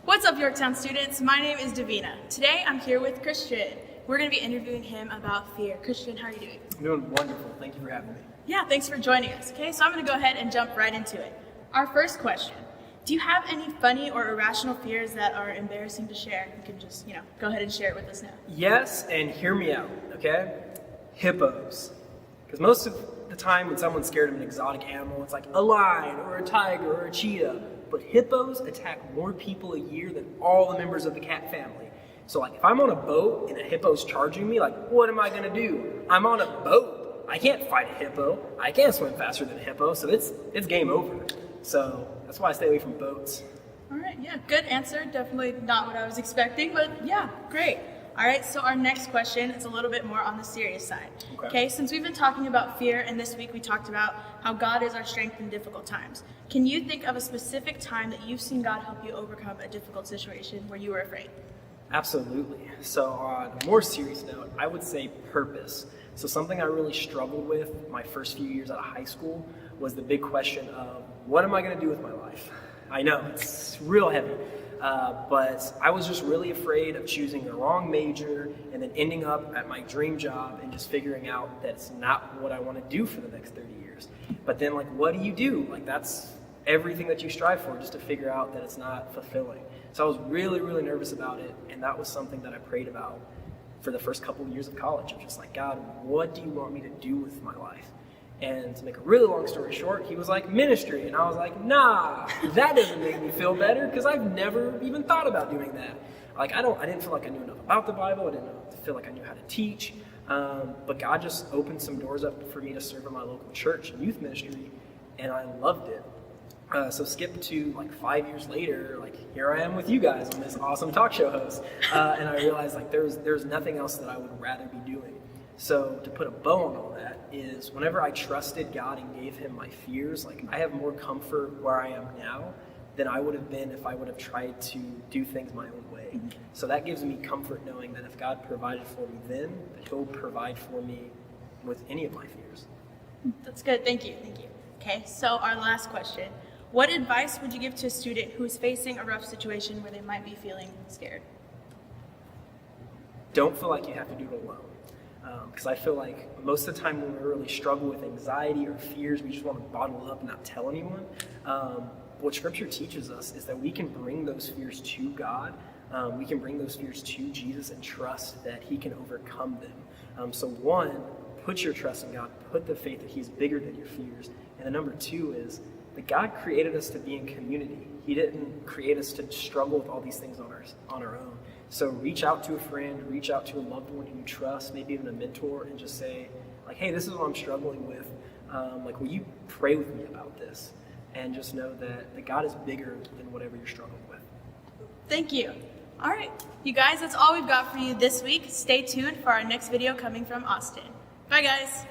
What's up, Yorktown students? My name is Davina. Today I'm here with Christian. We're going to be interviewing him about fear. Christian, how are you doing? I'm doing wonderful. Thank you for having me. Yeah, thanks for joining us. Okay, so I'm going to go ahead and jump right into it. Our first question. Do you have any funny or irrational fears that are embarrassing to share? You can just, go ahead and share it with us now. Yes, and hear me out, okay? Hippos. Because most of the time when someone's scared of an exotic animal, it's like a lion or a tiger or a cheetah. But hippos attack more people a year than all the members of the cat family. So if I'm on a boat and a hippo's charging me, what am I gonna do? I'm on a boat. I can't fight a hippo. I can't swim faster than a hippo, so it's game over. So that's why I stay away from boats. All right, yeah, good answer. Definitely not what I was expecting, but yeah, great. All right, so our next question is a little bit more on the serious side. Okay, since we've been talking about fear, and this week we talked about how God is our strength in difficult times. Can you think of a specific time that you've seen God help you overcome a difficult situation where you were afraid? Absolutely. So on a more serious note, I would say purpose. So something I really struggled with my first few years out of high school was the big question of, what am I going to do with my life? I know, it's real heavy. But I was just really afraid of choosing the wrong major and then ending up at my dream job and just figuring out that it's not what I want to do for the next 30 years. But then what do you do? That's everything that you strive for, just to figure out that it's not fulfilling. So I was really, really nervous about it, and that was something that I prayed about for the first couple of years of college. I'm just like, God, what do you want me to do with my life? And to make a really long story short, he was like, ministry. And I was like, nah, that doesn't make me feel better, because I've never even thought about doing that. I didn't feel like I knew enough about the Bible. I didn't feel like I knew how to teach. But God just opened some doors up for me to serve in my local church and youth ministry, and I loved it. So skip to 5 years later, here I am with you guys on this awesome talk show host. And I realized there's nothing else that I would rather be doing. So to put a bow on all that is, whenever I trusted God and gave him my fears, I have more comfort where I am now than I would have been if I would have tried to do things my own way. Mm-hmm. So that gives me comfort knowing that if God provided for me then, that he'll provide for me with any of my fears. That's good. Thank you. Okay, so our last question. What advice would you give to a student who is facing a rough situation where they might be feeling scared? Don't feel like you have to do it alone. Because I feel like most of the time when we really struggle with anxiety or fears, we just want to bottle it up and not tell anyone. What Scripture teaches us is that we can bring those fears to God. We can bring those fears to Jesus and trust that he can overcome them. So one, put your trust in God. Put the faith that he's bigger than your fears. And the number two is that God created us to be in community. He didn't create us to struggle with all these things on our own. So reach out to a friend, reach out to a loved one who you trust, maybe even a mentor, and just say, hey, this is what I'm struggling with. Will you pray with me about this? And just know that God is bigger than whatever you're struggling with. Thank you. All right, you guys, that's all we've got for you this week. Stay tuned for our next video coming from Austin. Bye, guys.